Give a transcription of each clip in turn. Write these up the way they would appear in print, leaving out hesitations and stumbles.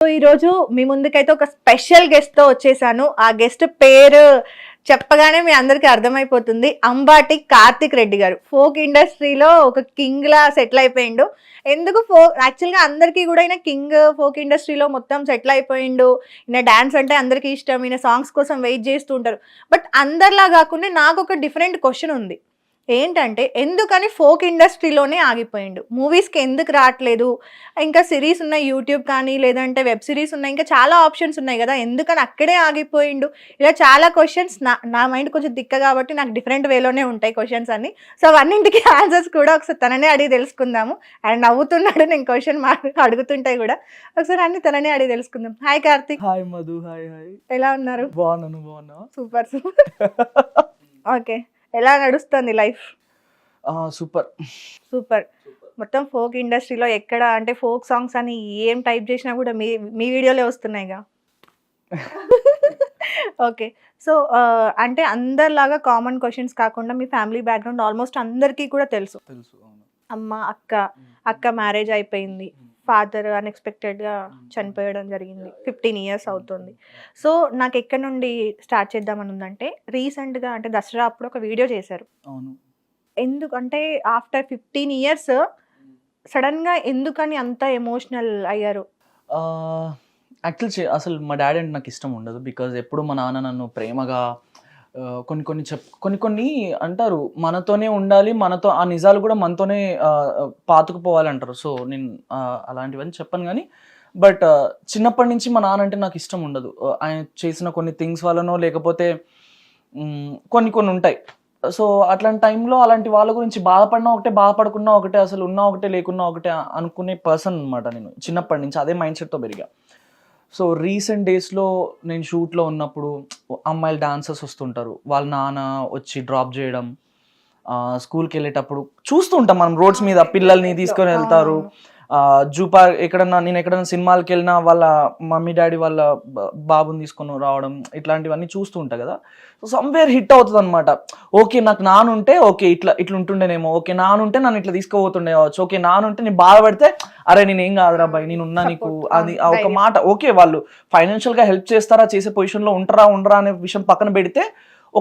So ఈరోజు మీ ముందుకైతే ఒక స్పెషల్ గెస్ట్తో వచ్చేసాను. ఆ గెస్ట్ పేరు చెప్పగానే మీ అందరికీ అర్థమైపోతుంది. అంబాటి కార్తిక్ రెడ్డి గారు. ఫోక్ ఇండస్ట్రీలో ఒక కింగ్ లా సెటిల్ అయిపోయిండు. ఎందుకు యాక్చువల్గా అందరికీ కూడా ఈయన కింగ్, ఫోక్ ఇండస్ట్రీలో మొత్తం సెటిల్ అయిపోయిండు. ఈయన డాన్స్ అంటే అందరికీ ఇష్టం, ఈయన సాంగ్స్ కోసం వెయిట్ చేస్తూ ఉంటారు. బట్ అందరిలా కాకుండా నాకు ఒక డిఫరెంట్ క్వశ్చన్ ఉంది. ఏంటంటే ఎందుకని ఫోక్ ఇండస్ట్రీలోనే ఆగిపోయిండు, మూవీస్కి ఎందుకు రావట్లేదు? ఇంకా సిరీస్ ఉన్నాయి యూట్యూబ్ కానీ, లేదంటే వెబ్ సిరీస్ ఉన్నాయి, ఇంకా చాలా ఆప్షన్స్ ఉన్నాయి కదా, ఎందుకని అక్కడే ఆగిపోయిండు? ఇలా చాలా క్వశ్చన్స్. నా మైండ్ కొంచెం దిక్క కాబట్టి నాకు డిఫరెంట్ వేలోనే ఉంటాయి క్వశ్చన్స్ అన్ని. సో అవన్నింటికి ఆన్సర్స్ కూడా ఒకసారి తననే అడిగి తెలుసుకుందాము. అండ్ నవ్వుతున్నాడు నేను క్వశ్చన్ అడుగుతుంటాయి కూడా. ఒకసారి అన్ని తననే అడిగి తెలుసుకుందాం. Hi Karthik. Hi Madhu. Hi hi. ఎలా ఉన్నారు? బాగున్నా. Super super. ఓకే, ఎలా నడుస్తుంది లైఫ్? Super super. మొత్తం ఫోక్ ఇండస్ట్రీలో ఎక్కడ అంటే ఫోక్ సాంగ్స్ అని ఏం టైప్ చేసినా కూడా మీ వీడియోలే వస్తున్నాయిగా. ఓకే, సో అంటే అందరిలాగా కామన్ క్వశ్చన్స్ కాకుండా మీ ఫ్యామిలీ బ్యాక్గ్రౌండ్ ఆల్మోస్ట్ అందరికీ కూడా తెలుసు. అమ్మ, అక్క మ్యారేజ్ అయిపోయింది, ఫాదర్ అన్ఎక్స్పెక్టెడ్గా చనిపోయడం జరిగింది, 15 years అవుతుంది. సో నాకు ఎక్కడి నుండి స్టార్ట్ చేద్దామని ఉందంటే, రీసెంట్గా అంటే దసరా అప్పుడు ఒక వీడియో చేశారు. ఎందుకంటే ఆఫ్టర్ 15 years సడన్గా ఎందుకని అంత ఎమోషనల్ అయ్యారు? యాక్చువల్ అసలు మా డాడీ అంటే నాకు ఇష్టం ఉండదు. బికాజ్ ఎప్పుడు మా నాన్న నన్ను ప్రేమగా కొన్ని అంటారు, మనతోనే ఉండాలి, మనతో ఆ నిజాలు కూడా మనతోనే పాతుకుపోవాలి అంటారు. సో నేను అలాంటివన్నీ చెప్పను కానీ, బట్ చిన్నప్పటి నుంచి మా నాన్న అంటే నాకు ఇష్టం ఉండదు. ఆయన చేసిన కొన్ని థింగ్స్ వల్లనో లేకపోతే కొన్ని ఉంటాయి. సో అట్లాంటి టైంలో అలాంటి వాళ్ళ గురించి బాధపడినా ఒకటే, బాధపడకున్నా ఒకటే, అసలు ఉన్నా ఒకటే లేకున్నా ఒకటే అనుకునే పర్సన్ అనమాట నేను. చిన్నప్పటి నుంచి అదే మైండ్ సెట్తో పెరిగా. సో రీసెంట్ డేస్లో నేను షూట్లో ఉన్నప్పుడు అమ్మాయిలు డాన్సర్స్ వస్తుంటారు, వాళ్ళ నాన్న వచ్చి డ్రాప్ చేయడం, స్కూల్కి వెళ్ళేటప్పుడు చూస్తూ ఉంటాం మనం రోడ్స్ మీద పిల్లల్ని తీసుకొని వెళ్తారు. జూ పార్క్ నేను ఎక్కడైనా సినిమాలకి వెళ్ళినా వాళ్ళ మమ్మీ డాడీ వాళ్ళ బాబుని తీసుకొని రావడం, ఇట్లాంటివన్నీ చూస్తూ ఉంటా కదా. సో సమ్వేర్ హిట్ అవుతుంది అనమాట. ఓకే, నాకు నానుంటే ఓకే ఇట్లా ఉంటుండేనేమో, ఓకే నానుంటే నన్ను ఇట్లా తీసుకుపోతుండే కావచ్చు, ఓకే నానుంటే నేను బాధపడితే అరే నేను ఏం కాదురా బాయ్, నేను ఉన్నా నీకు, అది ఒక మాట. ఓకే, వాళ్ళు ఫైనాన్షియల్గా హెల్ప్ చేస్తారా, చేసే పొజిషన్లో ఉండరా అనే విషయం పక్కన పెడితే,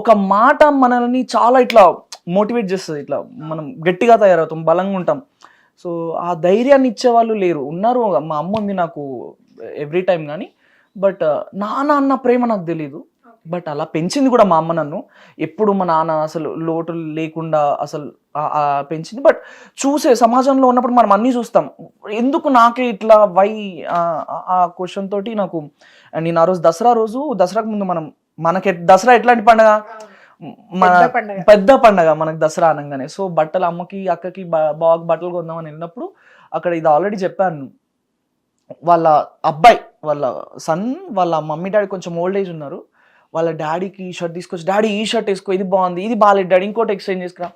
ఒక మాట మనల్ని చాలా ఇట్లా మోటివేట్ చేస్తుంది, ఇట్లా మనం గట్టిగా తయారవుతాం, బలంగా ఉంటాం. సో ఆ ధైర్యాన్ని ఇచ్చేవాళ్ళు లేరు. ఉన్నారు, మా అమ్మ ఉంది నాకు ఎవ్రీ టైం కానీ, బట్ నాన్న అన్న ప్రేమ నాకు తెలీదు. బట్ అలా పెంచింది కూడా మా అమ్మ నన్ను. ఎప్పుడు మా నాన్న అసలు లోటు లేకుండా అసలు పెంచింది. బట్ చూసే సమాజంలో ఉన్నప్పుడు మనం అన్నీ చూస్తాం, ఎందుకు నాకే ఇట్లా ఆ క్వశ్చన్ తోటి నాకు. నేను ఆ రోజు దసరాకు ముందు మనకి దసరా ఎట్లాంటి పండుగ, పెద్ద పండగ మనకు దసరా అనగానే. సో బట్టలు అమ్మకి అక్కకి బాగా బట్టలు కొందామని వెళ్ళినప్పుడు అక్కడ ఇది ఆల్రెడీ చెప్పాను, వాళ్ళ అబ్బాయి వాళ్ళ సన్ వాళ్ళ మమ్మీ డాడీ కొంచెం ఓల్డ్ ఏజ్ ఉన్నారు. వాళ్ళ డాడీకి ఈ షర్ట్ తీసుకొచ్చి, డాడీ ఈ షర్ట్ వేసుకో, ఇది బాగుంది, ఇది బాగాలేదు డాడీ, ఇంకోటి ఎక్స్చేంజ్ చేసుకురా.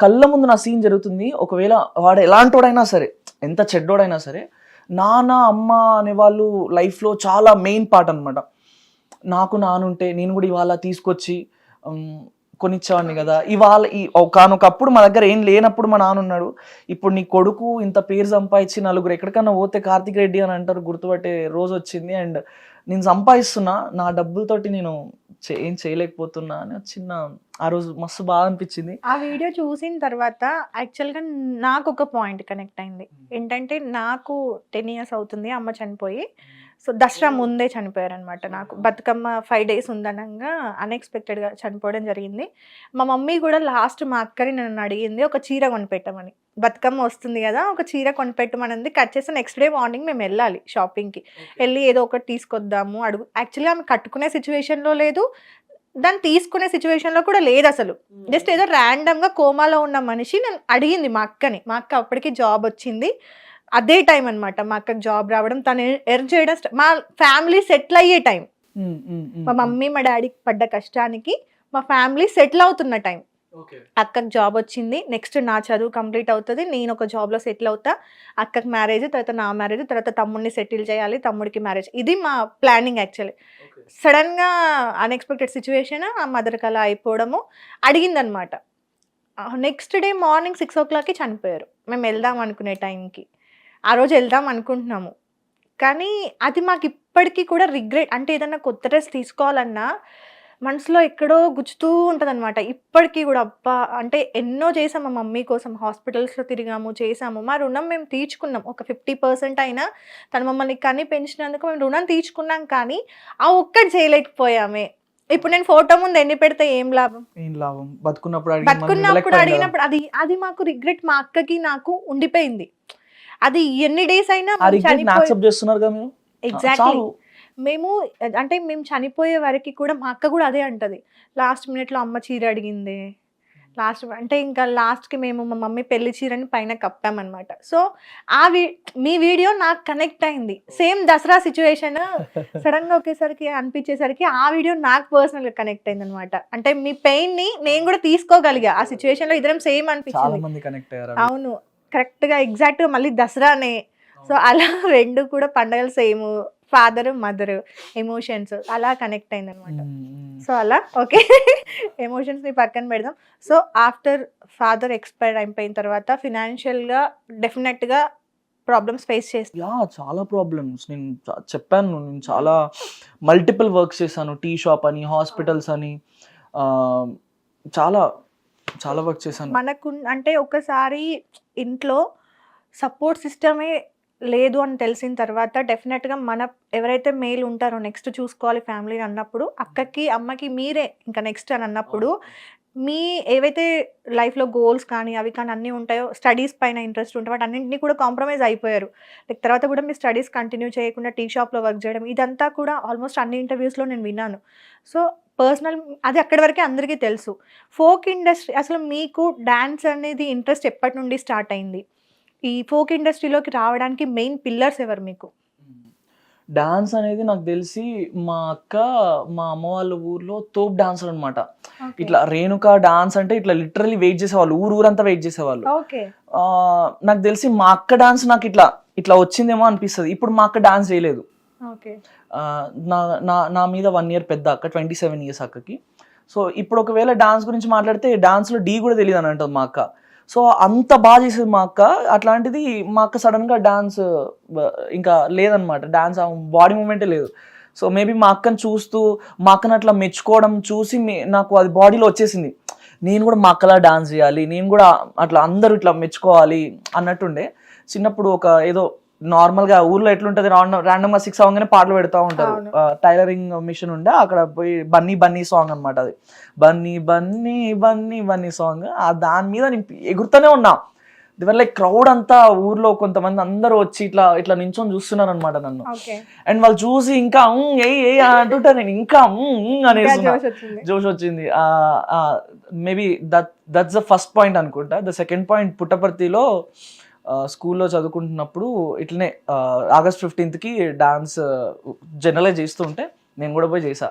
కళ్ళ ముందు నా సీన్ జరుగుతుంది. ఒకవేళ వాడు ఎలాంటోడైనా సరే, ఎంత చెడ్డోడైనా సరే, నాన్న అమ్మ అనే వాళ్ళు లైఫ్లో చాలా మెయిన్ పార్ట్ అనమాట. నాకు నానుంటే నేను కూడా ఇవాళ తీసుకొచ్చి కొనిచ్చేవాడిని కదా. ఇవాళ ఒకనొకప్పుడు మా దగ్గర ఏం లేనప్పుడు మా నాన్న ఉన్నాడు. ఇప్పుడు నీ కొడుకు ఇంత పేరు సంపాదించి నలుగురు ఎక్కడికన్నా పోతే కార్తిక్ రెడ్డి అని అంటారు, గుర్తుపట్టే రోజు వచ్చింది. అండ్ నేను సంపాదిస్తున్నా, నా డబ్బులతోటి నేను ఏం చేయలేకపోతున్నా అని చిన్న ఆ రోజు మస్తు బాగా అనిపించింది. ఆ వీడియో చూసిన తర్వాత యాక్చువల్గా నాకు ఒక పాయింట్ కనెక్ట్ అయింది. ఏంటంటే నాకు 10 years అవుతుంది అమ్మ చనిపోయి. సో దసరా ముందే చనిపోయారు అనమాట. నాకు బతుకమ్మ 5 days ఉందనంగా అన్ఎక్స్పెక్టెడ్గా చనిపోవడం జరిగింది. మా మమ్మీ కూడా లాస్ట్ మా అక్కని నన్ను అడిగింది ఒక చీర కొనిపెట్టమని. బతుకమ్మ వస్తుంది కదా, ఒక చీర కొనిపెట్టమని కట్ చేసి నెక్స్ట్ డే మార్నింగ్ మేము వెళ్ళాలి షాపింగ్కి. వెళ్ళి ఏదో ఒకటి తీసుకొద్దాము యాక్చువల్గా ఆమె కట్టుకునే సిచ్యువేషన్లో లేదు, దాన్ని తీసుకునే సిచ్యువేషన్లో కూడా లేదు అసలు. జస్ట్ ఏదో ర్యాండమ్గా కోమాలో ఉన్న మనిషి నన్ను అడిగింది మా అక్కని. మా అక్క అప్పటికి జాబ్ వచ్చింది, అదే టైం అనమాట మా అక్కకి జాబ్ రావడం, తను ఎర్న్ చేయడం, మా ఫ్యామిలీ సెటిల్ అయ్యే టైం. మా మమ్మీ మా డాడీకి పడ్డ కష్టానికి మా ఫ్యామిలీ సెటిల్ అవుతున్న టైం. అక్కకి జాబ్ వచ్చింది, నెక్స్ట్ నా చదువు కంప్లీట్ అవుతుంది, నేను ఒక జాబ్లో సెటిల్ అవుతా, అక్కకి మ్యారేజ్, తర్వాత నా మ్యారేజ్, తర్వాత తమ్ముడిని సెటిల్ చేయాలి, తమ్ముడికి మ్యారేజ్. ఇది మా ప్లానింగ్ యాక్చువల్లీ. సడన్గా అన్ఎక్స్పెక్టెడ్ సిచ్యువేషన్, ఆ మదర్కి అలా అయిపోవడము అడిగిందనమాట. నెక్స్ట్ డే మార్నింగ్ 6 o'clockకి చనిపోయారు. మేము వెళ్దాం అనుకునే టైంకి. ఆ రోజు వెళ్దాం అనుకుంటున్నాము, కానీ అది మాకు ఇప్పటికీ కూడా రిగ్రెట్, అంటే ఏదన్నా కొత్త డ్రెస్ తీసుకోవాలన్నా మనసులో ఎక్కడో గుచ్చుతూ ఉంటదనమాట. ఇప్పటికి గూడా అబ్బా! అంటే ఎన్నో చేసాం మా మమ్మీ కోసం. హాస్పిటల్స్‌లో తిరిగాము, చేసాము. మా రుణం మేము తీర్చుకున్నాం. ఒక 50% అయినా తను మమ్మల్ని కని పెంచినందుకు మేము రుణం తీర్చుకున్నాం, కానీ ఆ ఒక్కటి చేయలేకపోయామే. ఇప్పుడు నేను ఫోటో ముందు ఎన్ని పెడితే ఏం లాభం? ఏం లాభం? బతుకున్నప్పుడు బతుకున్నప్పుడు అడిగినప్పుడు అది మాకు రిగ్రెట్, మా అక్కకి నాకు ఉండిపోయింది. అది ఎన్ని డేస్ అయినా యాక్సెప్ట్ చేస్తున్నారు కదా మీరు. ఎగ్జాక్ట్లీ. మేము అంటే మేము చనిపోయే వరకు కూడా మా అక్క కూడా అదే అంటది. లాస్ట్ మినిట్‌లో అమ్మ చీర అడిగిందే. అంటే ఇంకా లాస్ట్‌కి మేము మా మమ్మీ పెళ్లి చీరని పైన కప్పామనమాట. సో, మీ వీడియో నాకు కనెక్ట్ అయింది. సేమ్ దసరా సిట్యుయేషన్ సడన్‌గా ఒకేసారికి అనిపించేసరికి ఆ వీడియో నాకు పర్సనల్‌గా కనెక్ట్ అయిందనమాట. అంటే మీ పెయిన్‌ని నేను కూడా తీసుకోగలిగా. ఆ సిట్యుయేషన్‌లో ఇద్దరం సేమ్ చాలా అనిపించింది. మంది కనెక్ట్ అయ్యారు. అవును. కరెక్ట్‌గా ఎగ్జాక్ట్‌గా మళ్ళీ దసరానే. సో, అలా 2 కూడా పండగలు సేమ్. ఫాదర్, మదర్ ఎమోషన్స్ అలా కనెక్ట్ అయిందనమాట. సో, అలా ఓకే. ఎమోషన్స్‌ని పక్కన పెడదాం. సో, ఆఫ్టర్ ఫాదర్ ఎక్స్పైర్ అయిపోయిన తర్వాత ఫినాన్షియల్‌గా డెఫినెట్‌గా ప్రాబ్లమ్స్ ఫేస్ చేసి చాలా ప్రాబ్లమ్స్. నేను చెప్పాను, నేను చాలా మల్టిపుల్ వర్క్స్ చేశాను. టీ షాప్ అని, హాస్పిటల్స్ అని, చాలా చాలా వర్క్ చేశాను. మనకు అంటే ఒకసారి ఇంట్లో సపోర్ట్ సిస్టమే లేదు అని తెలిసిన తర్వాత డెఫినెట్గా ఎవరైతే మేల్ ఉంటారో నెక్స్ట్ చూసుకోవాలి ఫ్యామిలీని అన్నప్పుడు, అక్కకి అమ్మకి మీరే ఇంకా నెక్స్ట్ అని అన్నప్పుడు, మీ ఏవైతే లైఫ్లో గోల్స్ కానీ అవి కానీ అన్నీ ఉంటాయో, స్టడీస్ పైన ఇంట్రెస్ట్ ఉంటే వాటి అన్నింటినీ కూడా కాంప్రమైజ్ అయిపోయారు. లైక్ తర్వాత కూడా మీ స్టడీస్ కంటిన్యూ చేయకుండా టీ షాప్లో వర్క్ చేయడం, ఇదంతా కూడా ఆల్మోస్ట్ అన్ని ఇంటర్వ్యూస్లో నేను విన్నాను. సో, పర్సనల్ అది అక్కడి వరకే అందరికీ తెలుసు. ఫోక్ ఇండస్ట్రీ అసలు మీకు డ్యాన్స్ అనేది ఇంట్రెస్ట్ ఎప్పటి నుండి స్టార్ట్ అయింది? ఈ ఫోక్ ఇండస్ట్రీలోకి రావడానికి మెయిన్ పిల్లర్స్ ఎవరు మీకు? డాన్స్ అనేది నాకు తెలిసి మా అక్క, మా అమ్మ వాళ్ళ ఊర్లో తోప్ డాన్సర్ అనమాట. ఇట్లా రేణుకా డాన్స్ అంటే ఇట్లా లిటరలీ వెయిట్ చేసేవాళ్ళు, ఊరంతా వెయిట్ చేసేవాళ్ళు. నాకు తెలిసి మా అక్క డాన్స్ నాకు ఇట్లా వచ్చిందేమో అనిపిస్తుంది. ఇప్పుడు మా అక్క డాన్స్ చేయలేదు. నా మీద 1 year పెద్ద అక్క, 27 years అక్కకి. సో ఇప్పుడు ఒకవేళ డాన్స్ గురించి మాట్లాడితే డాన్స్లో డీ కూడా తెలియదు అని అంటుంది మా అక్క. సో అంత బాగా చేసేది మా అక్క. అట్లాంటిది మా అక్క సడన్గా డాన్స్ ఇంకా లేదనమాట. డాన్స్ బాడీ మూమెంటే లేదు. సో మేబీ మా అక్కని చూస్తూ, మా అక్కని అట్లా మెచ్చుకోవడం చూసి నాకు అది బాడీలో వచ్చేసింది. నేను కూడా మా అక్కలా డాన్స్ చేయాలి, నేను కూడా అట్లా అందరూ ఇట్లా మెచ్చుకోవాలి అన్నట్టుండే. చిన్నప్పుడు ఒక ఏదో నార్మల్గా ఊర్లో ఎట్లుంటుంది, ర్యాండమ్గా 6 అవ్వగానే పాటలు పెడతా ఉంటారు. టైలరింగ్ మిషన్ ఉండే అక్కడ పోయి బన్నీ సాంగ్ అనమాట. అది బన్నీ సాంగ్. దాని మీద నేను ఎగురుతూనే ఉన్నా. దీనివల్ల క్రౌడ్ అంతా ఊర్లో కొంతమంది అందరూ వచ్చి ఇట్లా నించొని చూస్తున్నారు అనమాట నన్ను. అండ్ వాళ్ళు చూసి ఇంకా ఏ అంటుంటా, నేను ఇంకా అనేసి జోష్ వచ్చింది. Maybe that's the first point అనుకుంటా. ద సెకండ్ పాయింట్, పుట్టపర్తిలో స్కూల్లో చదువుకుంటున్నప్పుడు ఇట్లనే August 15th డాన్స్ జనరల్గా చేస్తూ ఉంటే నేను కూడా పోయి చేసా.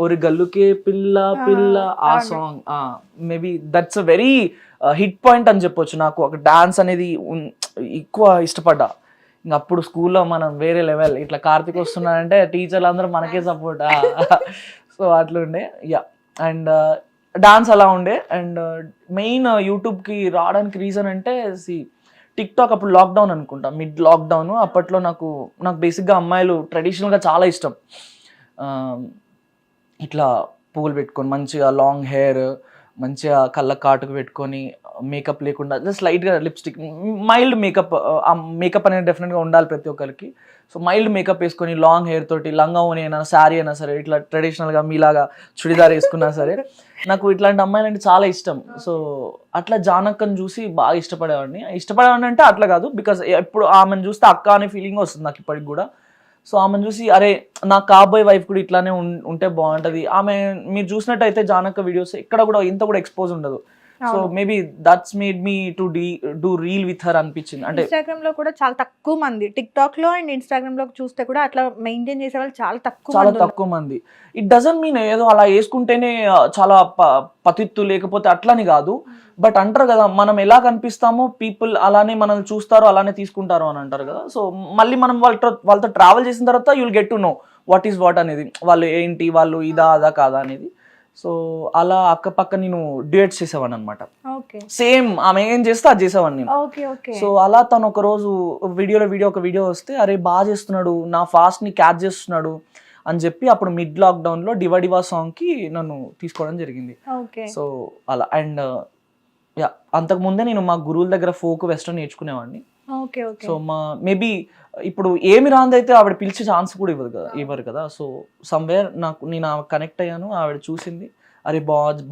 ఓరి గల్లుకే పిల్ల ఆ song. Maybe that's a very hit point అని చెప్పొచ్చు. నాకు ఒక డాన్స్ అనేది ఎక్కువ ఇష్టపడ్డా. ఇంక అప్పుడు స్కూల్లో మనం వేరే లెవెల్. ఇట్లా కార్తీక్ వస్తున్నాడంటే టీచర్లు అందరూ మనకే సపోర్ట్. సో అట్లుండే. అండ్ డాన్స్ అలా ఉండే. అండ్ మెయిన్ యూట్యూబ్కి రావడానికి రీజన్ అంటే టిక్టాక్. అప్పుడు లాక్డౌన్ అనుకుంటా, మిడ్ లాక్డౌన్. అప్పట్లో నాకు బేసిక్గా అమ్మాయిలు ట్రెడిషనల్గా చాలా ఇష్టం. ఇట్లా పువ్వులు పెట్టుకొని, మంచిగా లాంగ్ హెయిర్, మంచిగా కళ్ళ కాటుకు పెట్టుకొని, మేకప్ లేకుండా జస్ట్ లైట్గా లిప్స్టిక్, మైల్డ్ మేకప్ అనేది డెఫినెట్గా ఉండాలి ప్రతి ఒక్కరికి. సో మైల్డ్ మేకప్ వేసుకొని, లాంగ్ హెయిర్ తోటి, లంగా ఓని అయినా శారీ అయినా సరే, ఇట్లా ట్రెడిషనల్గా మీలాగా చుడిదార్ వేసుకున్నా సరే, నాకు ఇట్లాంటి అమ్మాయిలు అంటే చాలా ఇష్టం. సో అట్లా జానక్కని చూసి బాగా ఇష్టపడేవాడిని అంటే అట్లా కాదు, బికాజ్ ఎప్పుడు ఆమెను చూస్తే అక్క అనే ఫీలింగ్ వస్తుంది నాకు ఇప్పటికి కూడా. సో ఆమెను చూసి అరే నాకు కాబోయే వైఫ్ కూడా ఇట్లానే ఉంటే బాగుంటుంది. ఆమె మీరు చూసినట్టయితే జానక్క వీడియోస్ ఎక్కడ కూడా ఇంత కూడా ఎక్స్పోజ్ ఉండదు. So maybe that's made me to do reel with her అనిపించింది. అంటే ఇన్స్టాగ్రామ్ లో కూడా చాలా తక్కువ మంది, టిక్ టాక్ లో అండ్ ఇన్స్టాగ్రామ్ లో చూస్తే కూడా అట్లా మెయింటైన్ చేసే వాళ్ళు చాలా తక్కువ మంది. ఇట్ డజంట్ మీన్ ఏదో అలా వేసుకుంటేనే చాలా పతిత్తు లేకపోతే అట్లని కాదు. బట్ అంటారు కదా, మనం ఎలా కనిపిస్తామో పీపుల్ అలానే మనల్ని చూస్తారు, అలానే తీసుకుంటారు అని అంటారు కదా. సో మళ్ళీ మనం వాళ్ళతో ట్రావెల్ చేసిన తర్వాత you'll get to know what is what అనేది, వాళ్ళు ఏంటి, వాళ్ళు ఇదా అదా కాదా అనేది. సో అలా అక్క పక్క నేను డ్యూయట్స్ చేసేవాడిని అనమాట. ఓకే సేమ్ ఆమె ఏం చేస్తే అది చేసేవాడిని నేను. ఓకే ఓకే సో అలా తను ఒక రోజు ఒక వీడియో వస్తే అరే బాగా చేస్తున్నాడు, నా ఫాస్ట్ ని క్యాచ్ చేస్తున్నాడు అని చెప్పి అప్పుడు మిడ్ లాక్డౌన్ లో డివా సాంగ్ కి నన్ను తీసుకోవడం జరిగింది. ఓకే సో అలా అండ్ యా అంతకు ముందే నేను మా గురువుల దగ్గర ఫోక్ వెస్టర్న్ నేర్చుకునేవాడిని. ఓకే ఓకే సో మా మేబీ ఇప్పుడు ఏమి రాందైతే ఆవిడ పిలిచే ఛాన్స్ కూడా ఇవ్వరు కదా. సో సమ్వేర్ నేను కనెక్ట్ అయ్యాను, ఆవిడ చూసింది అరే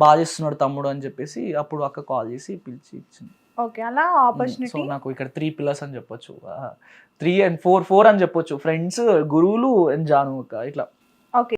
బాగా చేస్తున్నాడు తమ్ముడు అని చెప్పేసి అప్పుడు అక్క కాల్ చేసి పిలిచి ఇచ్చింది. ఓకే అలా సో ఆపర్చునిటీ. నాకు ఇక్కడ 3 పిల్లర్స్ అని చెప్పొచ్చు, 3 and 4 అని చెప్పొచ్చు, ఫ్రెండ్స్, గురువులు అండ్ జాను అక్క, ఇట్లా. ఓకే